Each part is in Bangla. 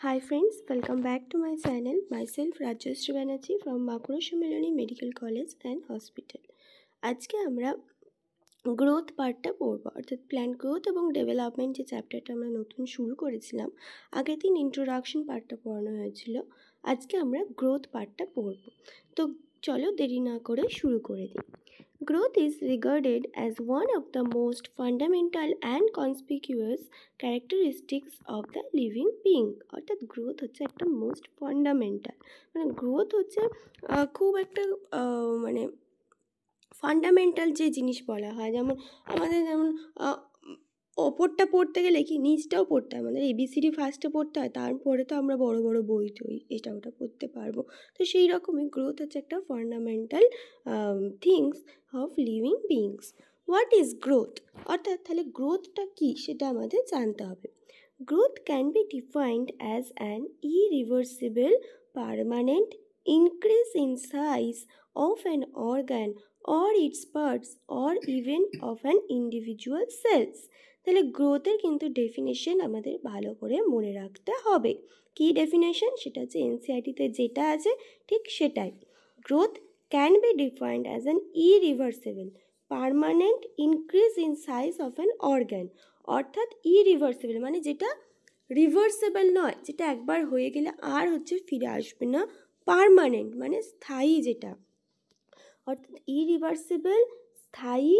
Hi friends, welcome back to my channel. Myself Rajyasree Banerjee from Bankura Shumiloni Medical College and Hospital. আজকে আমরা গ্রোথ পার্টটা পড়ব, অর্থাৎ প্ল্যান্ট গ্রোথ এবং ডেভেলপমেন্ট যে চ্যাপ্টারটা আমরা নতুন শুরু করেছিলাম। আগের দিন ইন্ট্রোডাকশন পার্টটা পড়ানো হয়েছিল, আজকে আমরা গ্রোথ পার্টটা পড়ব। তো চলো দেরি না করে শুরু করে দিই। Growth is regarded as one of the most fundamental and conspicuous characteristics of the living being. অর্থাৎ গ্রোথ হচ্ছে একটা মোস্ট ফান্ডামেন্টাল, মানে গ্রোথ হচ্ছে খুব একটা মানে ফান্ডামেন্টাল যে জিনিস বলা হয়। যেমন আমাদের ওপরটা পড়তে গেলে কি নিচটাও পড়তে হয়, আমাদের এবিসিডি ফার্স্টে পড়তে হয়, তারপরে তো আমরা বড় বড় বই টই এটা ওটা পড়তে পারবো। তো সেই রকমই গ্রোথ হচ্ছে একটা fundamental things of living beings. What is growth? অর্থাৎ তাহলে গ্রোথটা কী সেটা আমাদের জানতে হবে। Growth can be defined as an irreversible permanent increase in size of an organ or its parts or even of an individual cells। তাহলে গ্রোথের কিন্তু ডেফিনেশন আমাদের ভালো করে মনে রাখতে হবে। কি ডেফিনেশন? সেটা হচ্ছে এনসিইআরটিতে যেটা আছে ঠিক সেটাই। Growth can be defined as an irreversible permanent increase in size of an organ. অর্থাৎ ইরিভার্সিবল মানে যেটা রিভার্সেবল নয়, যেটা একবার হয়ে গেলে আর হচ্ছে ফিরে আসবে না। পারমানেন্ট মানে স্থায়ী, যেটা অর্থাৎ ইরিভার্সিবল স্থায়ী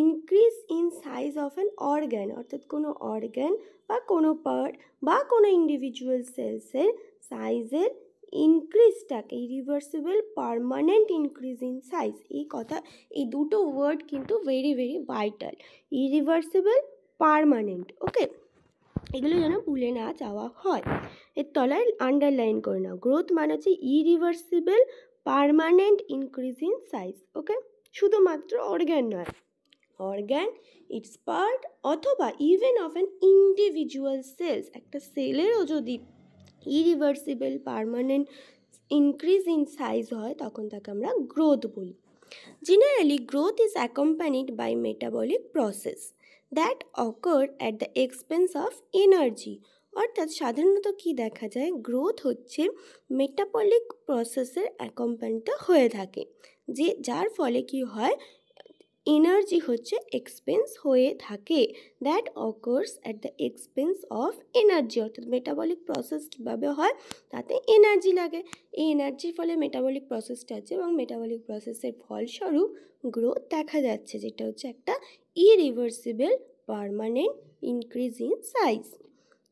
increase in size of an organ, অর্থাৎ কোনো অর্গ্যান বা কোনো পার্ট বা কোনো ইন্ডিভিজুয়াল সেলসের সাইজের ইনক্রিজটাকে irreversible permanent increase in size. এই দুটো ওয়ার্ড কিন্তু very very vital. Irreversible, permanent, okay, এগুলো যেন ভুলে না যাওয়া হয়। এর তলায় আন্ডারলাইন করে নাও, গ্রোথ মানে হচ্ছে irreversible permanent increase in size. Okay, শুধুমাত্র অর্গ্যান নয়, অর্গ্যান, ইটস পার্ট অথবা even of an individual cells. একটা সেলেরও যদি irreversible permanent increase in size হয় তখন তাকে আমরা গ্রোথ বলি। Generally growth is accompanied by metabolic process that occur at the expense of energy. অর্থাৎ সাধারণত কি দেখা যায়, গ্রোথ হচ্ছে মেটাবলিক প্রসেসের অ্যাকম্পানিত হয়ে থাকে, যার ফলে কি হয়, এনার্জি হচ্ছে এক্সপেন্স হয়ে থাকে। That occurs at the expense of energy. অর্থাৎ মেটাবলিক প্রসেস কীভাবে হয়, তাতে এনার্জি লাগে, এই এনার্জির ফলে মেটাবলিক প্রসেসটা হচ্ছে, এবং মেটাবলিক প্রসেসের ফলস্বরূপ গ্রোথ দেখা যাচ্ছে, যেটা হচ্ছে একটা irreversible permanent increase in size.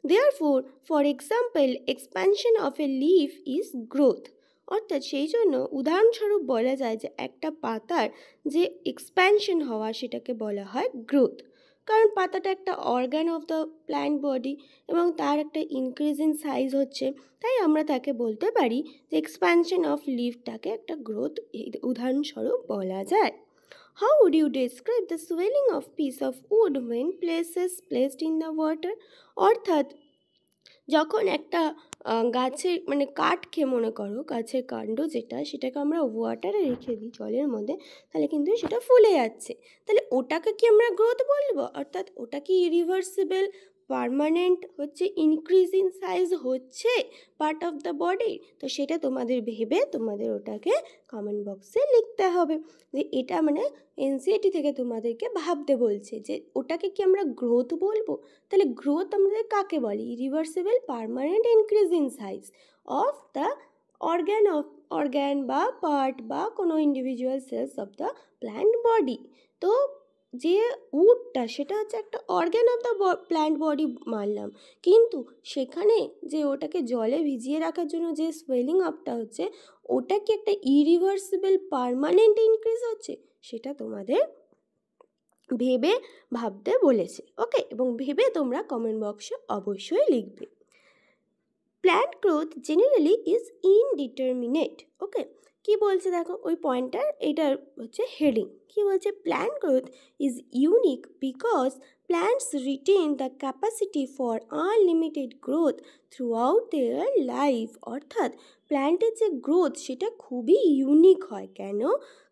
Therefore, for example, expansion of a leaf is growth। অর্থাৎ সেই জন্য উদাহরণস্বরূপ বলা যায় যে একটা পাতার যে এক্সপ্যানশন হওয়া সেটাকে বলা হয় গ্রোথ। কারণ পাতাটা একটা organ of the plant body এবং তার একটা ইনক্রিজ ইন সাইজ হচ্ছে, তাই আমরা তাকে বলতে পারি যে এক্সপ্যানশন অফ লিফটাকে একটা গ্রোথ উদাহরণস্বরূপ বলা যায়। How would you describe the swelling of piece of wood when placed in the water? অর্থাৎ যখন একটা গাছের মানে কাঠকে মনে করো, গাছের কাণ্ড যেটা, সেটাকে আমরা ওয়াটারে রেখে দিই জলের মধ্যে, তাহলে কিন্তু সেটা ফুলে যাচ্ছে। তাহলে ওটাকে কি আমরা গ্রোথ বলবো? অর্থাৎ ওটা কি ইরিভার্সিবল পারমানেন্ট হচ্ছে ইনক্রিজ ইন সাইজ হচ্ছে পার্ট অফ দ্য বডি? তো সেটা তোমাদের ভেবে তোমাদের ওটাকে কমেন্ট বক্সে লিখতে হবে যে এটা মানে এনসিইআরটি থেকে তোমাদেরকে ভাবতে বলছে যে ওটাকে কি আমরা গ্রোথ বলবো। তাহলে গ্রোথ আমাদের কাকে বলে? Irreversible permanent increase in size of the organ বা পার্ট বা কোনো individual cells of the plant body. তো যে উডটা সেটা হচ্ছে একটা organ of the plant body মানলাম, কিন্তু সেখানে যে ওটাকে জলে ভিজিয়ে রাখার জন্য যে সোয়েলিং আপটা হচ্ছে, ওটা কি একটা ইরিভার্সিবল পারমানেন্ট ইনক্রিজ হচ্ছে, সেটা তোমাদের ভেবে ভাবতে বলেছে। ওকে, এবং ভেবে তোমরা কমেন্ট বক্সে অবশ্যই লিখবে। Plant growth generally is indeterminate. Okay, কি বলছে দেখো ওই পয়েন্টটার, এটার হচ্ছে হেডিং। কি বলছে? Plant growth is unique because plants retain the capacity for unlimited growth throughout their life। অর্থাৎ প্ল্যান্টের যে গ্রোথ সেটা খুবই ইউনিক হয়। কেন?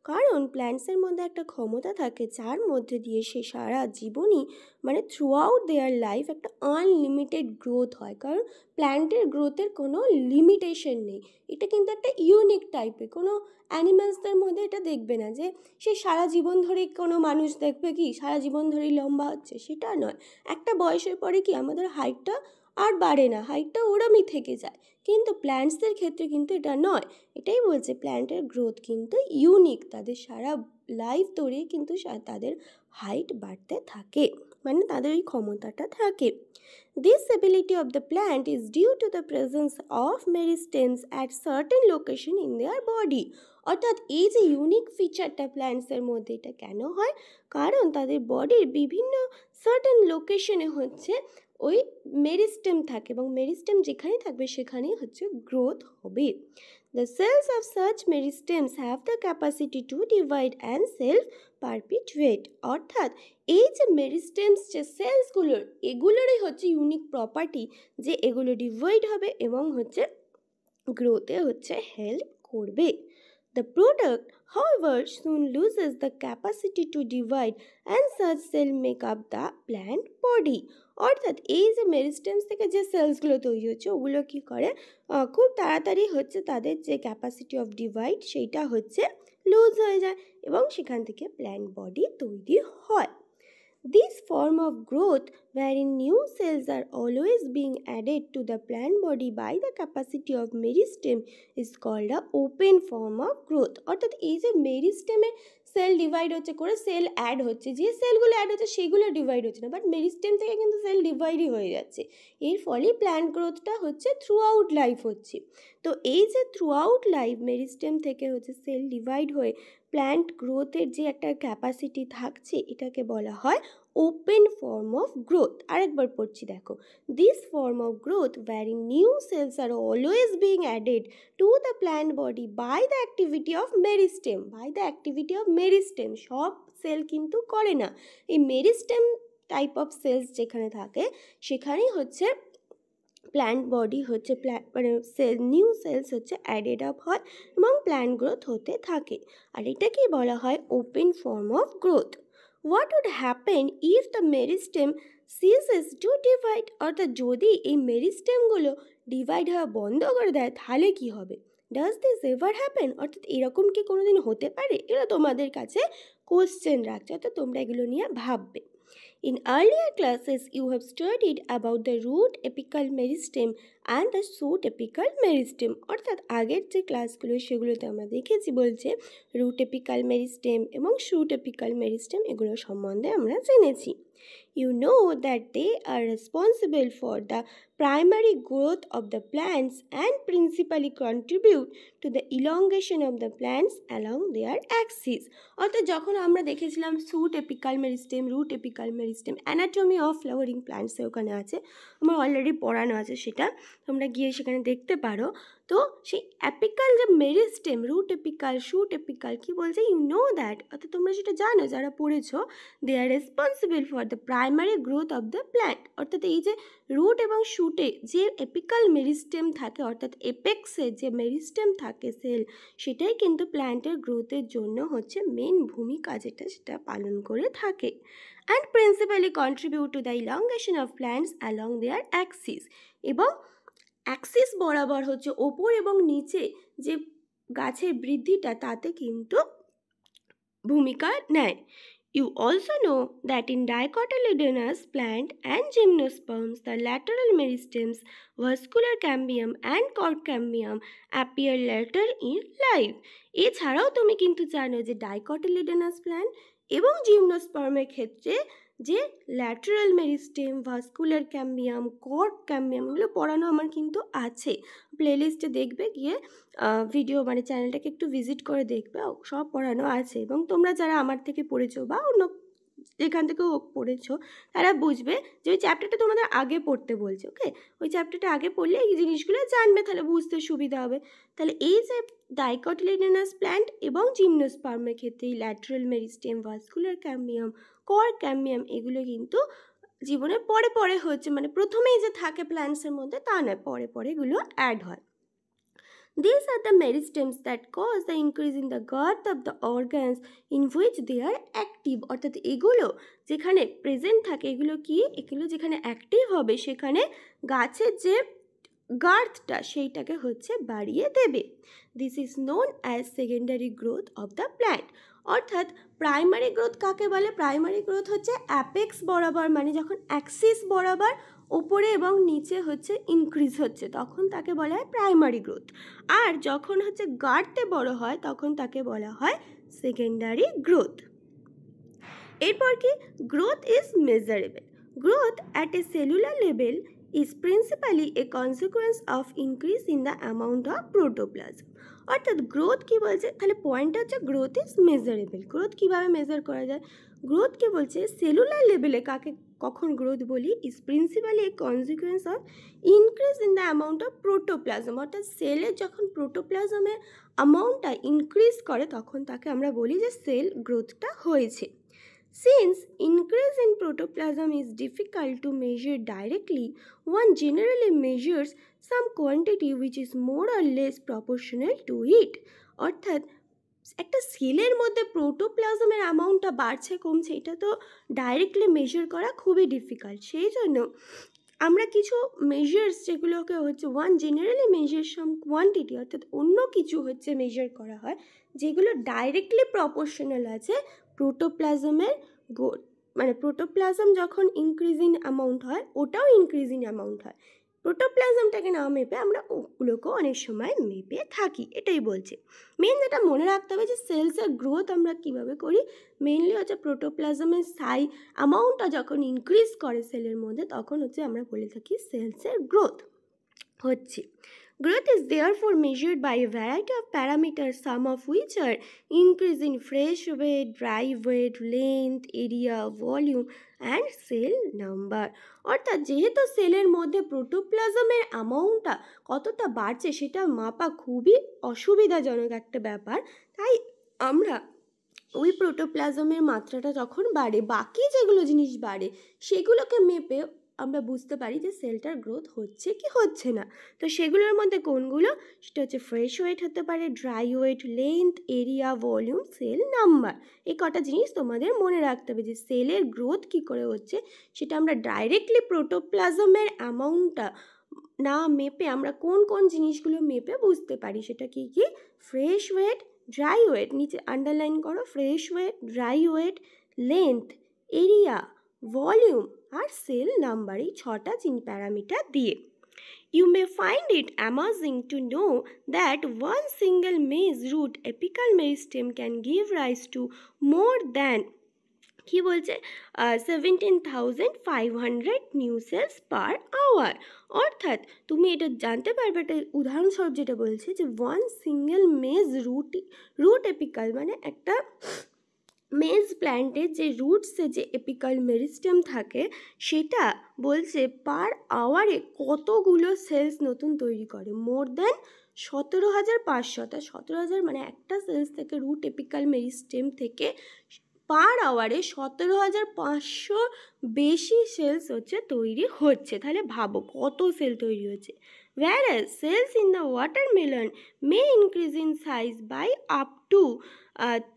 কারণ প্ল্যান্টসের মধ্যে একটা ক্ষমতা থাকে যার মধ্যে দিয়ে সে সারা জীবনই মানে থ্রু আউট দেয়ার লাইফ একটা আনলিমিটেড গ্রোথ হয়। কারণ প্ল্যান্টের গ্রোথের কোনো লিমিটেশন নেই। এটা কিন্তু একটা ইউনিক টাইপের। কোনো অ্যানিমালসদের মধ্যে এটা দেখবে না যে সে সারা জীবন ধরেই কোনো মানুষ দেখবে কি সারা জীবন ধরেই লম্বা হচ্ছে, সেটা নয়। একটা বয়সের পরে কি আমাদের হাইটটা আর বাড়ে না, হাইটটা ওরমই থেকে যায়। কিন্তু প্ল্যান্টসদের ক্ষেত্রে কিন্তু এটা নয়। এটাই বলছে প্ল্যান্টের গ্রোথ কিন্তু ইউনিক, তাদের সারা লাইফ ধরে কিন্তু তাদের হাইট বাড়তে থাকে, মানে তাদের ওই ক্ষমতাটা থাকে। This ability of the plant is due to the presence of meristems at certain location in their body. অর্থাৎ এই যে ইউনিক ফিচারটা প্ল্যান্টসের মধ্যে, এটা কেন হয়? কারণ তাদের বডির বিভিন্ন সার্টেন লোকেশনে হচ্ছে ওই মেরিস্টেম থাকে, এবং মেরিস্টেম যেখানে থাকবে সেখানেই হচ্ছে গ্রোথ হবে। The cells of such meristems have the capacity to divide and self-perpetuate. অর্থাৎ এই যে মেরিস্টেমস যে সেলসগুলোর, এগুলোরই হচ্ছে ইউনিক প্রপার্টি যে এগুলো ডিভাইড হবে এবং হচ্ছে গ্রোথে হচ্ছে হেল্প করবে। The product, however, soon loses the capacity to divide and such cell make up the plant body. অর্থাৎ এই যে মেরিস্টেমস থেকে যে সেলসগুলো তৈরি হচ্ছে ওগুলো কী করে, খুব তাড়াতাড়ি হচ্ছে তাদের যে ক্যাপাসিটি অফ ডিভাইড সেইটা হচ্ছে লুজ হয়ে যায় এবং সেখান থেকে প্ল্যান্ট বডি তৈরি হয়। This form of growth, wherein new cells are always being added to the plant body by the capacity of meristem, is called a open form of growth. অর্থাৎ এই যে মেরিস্টেমে সেল ডিভাইড হচ্ছে করে সেল অ্যাড হচ্ছে, যে সেলগুলো অ্যাড হচ্ছে সেগুলো ডিভাইড হচ্ছে না, বাট মেরিস্টেম থেকে কিন্তু সেল ডিভাইডই হয়ে যাচ্ছে। এর ফলে প্ল্যান্ট গ্রোথটা হচ্ছে থ্রু আউট লাইফ হচ্ছে। তো এই যে থ্রু আউট লাইফ মেরিস্টেম থেকে হচ্ছে সেল ডিভাইড হয়ে প্ল্যান্ট গ্রোথের যে একটা ক্যাপাসিটি থাকছে, এটাকে বলা হয় ওপেন ফর্ম অফ গ্রোথ। আরেকবার পড়ছি দেখো, this form of growth wherein new cells are always being added to the plant body by the activity of meristem. by the activity of meristem, সব সেল কিন্তু করে না, এই মেরিস্টেম টাইপ অফ সেলস যেখানে থাকে সেখানেই হচ্ছে প্ল্যান্ট বডি হচ্ছে মানে নিউ সেলস হচ্ছে অ্যাডেড আপ হয় এবং প্ল্যান্ট গ্রোথ হতে থাকে। আর এটাকেই বলা হয় open form of growth. What would happen if the meristem ceases to divide? অর্থাৎ যদি এই মেরিস্টেমগুলো ডিভাইড হওয়া বন্ধ করে দেয় তাহলে কি হবে? Does this ever happen? অর্থাৎ এরকম কি কোনোদিন হতে পারে? এগুলো তোমাদের কাছে কোশ্চেন রাখছে, অর্থাৎ তোমরা এগুলো নিয়ে ভাববে। In earlier classes, you have studied about the root apical meristem and the shoot apical meristem. অর্থাৎ আগের যে ক্লাসগুলো সেগুলোতে আমরা দেখেছি বলছে রুট এপিক্যাল মেরিস্টেম এবং শুট এপিক্যাল মেরিস্টেম এগুলো সম্বন্ধে আমরা জেনেছি। You know that they are responsible for the primary growth of the plants and principally contribute to the elongation of the plants along their axis. অর্থাৎ যখন আমরা দেখেছিলাম shoot apical meristem, root apical meristem, anatomy of flowering প্ল্যান্টসে ওখানে আছে, আমার অলরেডি পড়ানো আছে, সেটা তোমরা গিয়ে সেখানে দেখতে পারো। তো সেই অ্যাপিক্যাল যে meristem, root apical, shoot apical কী বলছে, ইউ নো দ্যাট, অর্থাৎ তোমরা সেটা জানো যারা পড়েছো, they are responsible for the primary growth of the plant. অর্থাৎ এই যে রুট এবং শুটে যে এপিক্যাল মেরিস্টেম থাকে, অর্থাৎ এপেক্সে যে মেরিস্টেম থাকে সেল, সেটাই কিন্তু প্ল্যান্টের গ্রোথের জন্য হচ্ছে মেন ভূমিকা যেটা সেটা পালন করে থাকে। And principally contribute to the elongation of plants along their axis, এবং অ্যাক্সিস বরাবর হচ্ছে ওপর এবং নিচে যে গাছের বৃদ্ধিটা তাতে কিন্তু ভূমিকা নেয়। You also know that in dicotyledonous plant and gymnosperms, the lateral meristems, vascular cambium and cork cambium appear later in life. এছাড়াও তুমি কিন্তু জানো যে ডাইকটিলিডোনাস প্ল্যান্ট এবং জিমনোস্পার্মের ক্ষেত্রে যে ল্যাটারাল মেরিস্টেম, ভাস্কুলার ক্যাম্বিয়াম, কর্ক ক্যাম্বিয়াম এগুলো পড়ানো আমার কিন্তু আছে, প্লেলিস্টে দেখবে গিয়ে ভিডিও মানে চ্যানেলটাকে একটু ভিজিট করে দেখবে, সব পড়ানো আছে। এবং তোমরা যারা আমার থেকে পড়েছো বা অন্য যেখান থেকেও পড়েছো তারা বুঝবে যে ওই চ্যাপ্টারটা তোমাদের আগে পড়তে বলছে। ওকে, ওই চ্যাপ্টারটা আগে পড়লে এই জিনিসগুলো জানবে, তাহলে বুঝতে সুবিধা হবে। তাহলে এই যে ডাইকটিলিডোনাস প্ল্যান্ট এবং জিমনোস্পার্মের ক্ষেত্রে ল্যাটারাল মেরিস্টেম, ভাস্কুলার ক্যাম্বিয়াম, কর্ক ক্যাম্বিয়াম এগুলো কিন্তু জীবনে পরে পরে হচ্ছে, মানে প্রথমেই যে থাকে প্ল্যান্টসের মধ্যে তা নয়, পরে পরে এগুলো অ্যাড হয়। These are the meristems that cause the increase in the girth of the organs in which they are active. অর্থাৎ এগুলো যেখানে প্রেজেন্ট থাকে, এগুলো যেখানে অ্যাক্টিভ হবে সেখানে গাছের যে গার্থটা সেইটাকে হচ্ছে বাড়িয়ে দেবে। This is known as secondary growth of the plant. অর্থাৎ প্রাইমারি গ্রোথ কাকে বলে? প্রাইমারি গ্রোথ হচ্ছে অ্যাপেক্স বরাবর, মানে যখন অ্যাক্সিস বরাবর ওপরে এবং নিচে হচ্ছে ইনক্রিজ হচ্ছে তখন তাকে বলা হয় প্রাইমারি গ্রোথ। আর যখন হচ্ছে গার্থে বড় হয় তখন তাকে বলা হয় সেকেন্ডারি গ্রোথ। এরপর কি? Growth is measurable. Growth at a cellular level is principally a consequence of increase in the amount of protoplasm. অর্থাৎ গ্রোথ কি বলছে? তাহলে পয়েন্ট হচ্ছে গ্রোথ ইজ মেজারেবল। গ্রোথ কিভাবে মেজার করা যায়? গ্রোথ কি বলছে? সেলুলার লেভেলে কাকে কখন গ্রোথ বলি? Is principally A consequence of increase in the amount of protoplasm. অর্থাৎ সেলের যখন প্রোটোপ্লাজমের অ্যামাউন্টটা ইনক্রিজ করে তখন তাকে আমরা বলি যে সেল গ্রোথটা হয়েছে। Since increase in protoplasm is difficult to measure directly, one generally measures some quantity which is more or less proportional to it. অর্থাৎ একটা সেলের মধ্যে প্রোটোপ্লাজমের অ্যামাউন্টটা বাড়ছে কমছে এটা তো ডাইরেক্টলি মেজার করা খুবই ডিফিকাল্ট। সেই জন্য আমরা কিছু মেজার্স যেগুলোকে হচ্ছে ওয়ান জেনারেলি মেজার সাম কোয়ান্টিটি, অর্থাৎ অন্য কিছু হচ্ছে মেজার করা হয় যেগুলো ডাইরেক্টলি প্রপোর্শনাল আছে প্রোটোপ্লাজমের গ্রোথ। মানে প্রোটোপ্লাজম যখন ইনক্রিজিং অ্যামাউন্ট হয় ওটাও ইনক্রিজিং অ্যামাউন্ট হয়। প্রোটোপ্লাজমটাকে না মেপে আমরা ওগুলোকেও অনেক সময় মেপে থাকি, এটাই বলছে। মেন যেটা মনে রাখতে হবে যে সেলসের গ্রোথ আমরা কীভাবে করি, মেনলি হচ্ছে প্রোটোপ্লাজমের অ্যামাউন্টটা যখন ইনক্রিজ করে সেলের মধ্যে তখন হচ্ছে আমরা বলে থাকি সেলসের গ্রোথ হচ্ছে। Growth is therefore measured by a variety of parameters, some of which are increase in fresh weight, dry weight, length, area, volume and cell number. অর্থাৎ যেহেতু সেলের মধ্যে প্রোটোপ্লাজমের অ্যামাউন্টটা কতটা বাড়ছে সেটা মাপা খুবই অসুবিধাজনক একটা ব্যাপার, তাই আমরা ওই প্রোটোপ্লাজমের মাত্রাটা যখন বাড়ে বাকি যেগুলো জিনিস বাড়ে সেগুলোকে মেপে আমরা বুঝতে পারি যে সেলটার গ্রোথ হচ্ছে কি হচ্ছে না। তো সেগুলোর মধ্যে কোনগুলো? সেটা হচ্ছে ফ্রেশ ওয়েট হতে পারে, dry weight, length, area, volume, cell number. এই কটা জিনিস তোমাদের মনে রাখতে হবে যে সেলের গ্রোথ কি করে হচ্ছে সেটা আমরা ডাইরেক্টলি প্রোটোপ্লাজমের অ্যামাউন্টটা না মেপে আমরা কোন কোন জিনিসগুলো মেপে বুঝতে পারি। সেটা কি কি? ফ্রেশ ওয়েট, ড্রাই ওয়েট, নিচে আন্ডারলাইন করো, fresh weight, dry weight, length, area, volume আর সেল নাম্বার, এই 6টা প্যারামিটার দিয়ে। You may find it amusing to know that one single maize root apical meristem can give rise to more than কি বলছে 17,500 নিউ সেলস পার আওয়ার। অর্থাৎ তুমি এটা জানতে পারবে, একটা উদাহরণস্বরূপ যেটা বলছে যে ওয়ান সিঙ্গেল মেজ রুট এপিকাল, মানে একটা মেজ প্ল্যান্টের যে রুটসে যে এপিকাল মেরিস্টেম থাকে সেটা বলছে পার আওয়ারে কতগুলো সেলস নতুন তৈরি করে, মোর দ্যান 17,500। তা 17,000 মানে একটা সেলস থেকে রুট এপিকাল মেরিস্টেম থেকে পার আওয়ারে 17,500 বেশি সেলস হচ্ছে তৈরি হচ্ছে। তাহলে ভাবো কত সেল তৈরি হচ্ছে। whereas cells in the watermelon may increase in size by up to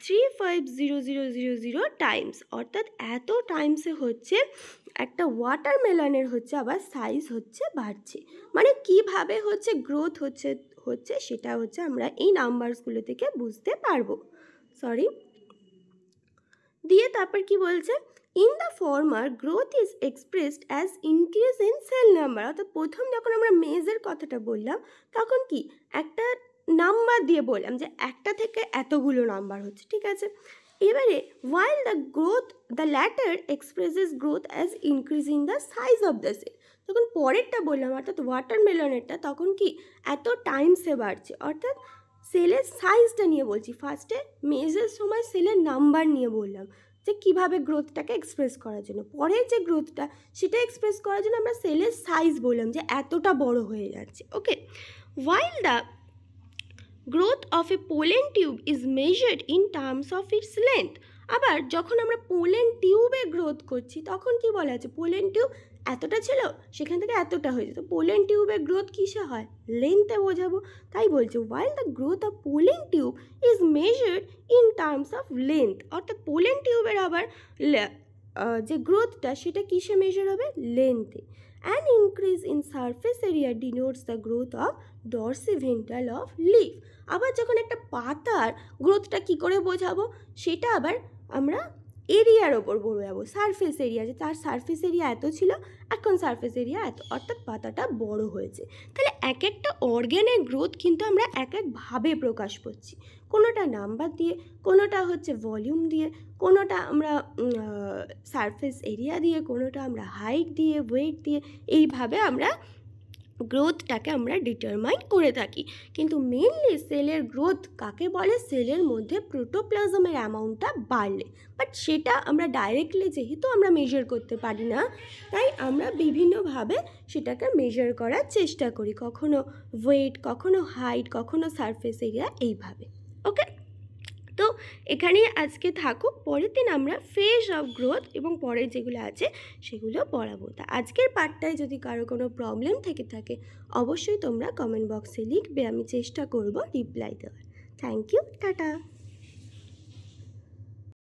350,000 Times. অর্থাৎ এত টাইমসে হচ্ছে একটা ওয়াটারমেলনের হচ্ছে আবার সাইজ হচ্ছে বাড়ছে। মানে কিভাবে হচ্ছে গ্রোথ হচ্ছে সেটা হচ্ছে আমরা এই নাম্বারসগুলো থেকে বুঝতে পারবো। দিয়ে তারপর কি বলছে? In the former growth is expressed as increase in cell number. অর্থাৎ প্রথম যখন আমরা মেজের কথাটা বললাম তখন কি একটা নাম্বার দিয়ে বললাম যে একটা থেকে এতগুলো নাম্বার হচ্ছে, ঠিক আছে। এবারে while the latter expresses growth as increase in the size of the cell, তখন পরেরটা বললাম অর্থাৎ ওয়াটারমেলনেরটা তখন কি এত টাইমসে বাড়ছে। অর্থাৎ সেলের সাইজটা নিয়ে বলছি, ফার্স্টে মেজের সময় সেলের নাম্বার নিয়ে বললাম যে কীভাবে গ্রোথটাকে এক্সপ্রেস করার জন্য, পরের যে গ্রোথটা সেটা এক্সপ্রেস করার জন্য আমরা সেলের সাইজ বললাম যে এতটা বড় হয়ে যাচ্ছে। ওকে, while the growth of a pollen tube is measured in terms of its length, আবার যখন আমরা পোলেন টিউবে গ্রোথ করছি তখন কি বলা আছে? পোলেন টিউব এতটা ছিল, সেখান থেকে এতটা হয়েছে। তো পোলেন টিউবের গ্রোথ কিসে হয়? লেন্থে বোঝাবো। তাই বলছে while the growth of pollen tube is measured in terms of length, অর্থাৎ পোলেন টিউবের আবার যে গ্রোথটা সেটা কিসে মেজার হবে? লেন্থে। An increase in surface area denotes the growth of dorsiventral of leaf. আবার যখন একটা পাতার গ্রোথটা কি করে বোঝাবো? সেটা আবার আমরা এরিয়ার ওপর বোঝাবো, সারফেস এরিয়া, যে তার সারফেস এরিয়া এত ছিল, এখন সারফেস এরিয়া এত, অর্থাৎ পাতাটা বড় হয়েছে। তাহলে এক একটা অর্গ্যানের গ্রোথ কিন্তু আমরা এক একভাবে প্রকাশ করছি, কোনোটা নাম্বার দিয়ে, কোনোটা হচ্ছে ভলিউম দিয়ে, কোনোটা আমরা সারফেস এরিয়া দিয়ে, কোনোটা আমরা হাইট দিয়ে, ওয়েট দিয়ে, এইভাবে আমরা গ্রোথটাকে আমরা ডিটারমাইন করে থাকি। কিন্তু মেনলি সেলের গ্রোথ কাকে বলে? সেলের মধ্যে প্রোটোপ্লাজমের অ্যামাউন্টটা বাড়লে। বাট সেটা আমরা ডাইরেক্টলি যেহেতু আমরা মেজার করতে পারি না, তাই আমরা বিভিন্নভাবে সেটাকে মেজার করার চেষ্টা করি, কখনো ওয়েট, কখনো হাইট, কখনো সারফেস এরিয়া, এইভাবে। ওকে, তো এখানেই আজকে থাকুক, পরের দিন আমরা ফেজ অফ গ্রোথ এবং পরে যেগুলো আছে সেগুলো পড়াবো। তা আজকের পার্টটায় যদি কারো কোনো প্রবলেম থেকে থাকে অবশ্যই তোমরা কমেন্ট বক্সে লিখবে, আমি চেষ্টা করব রিপ্লাই দেওয়ার। Thank you, tata.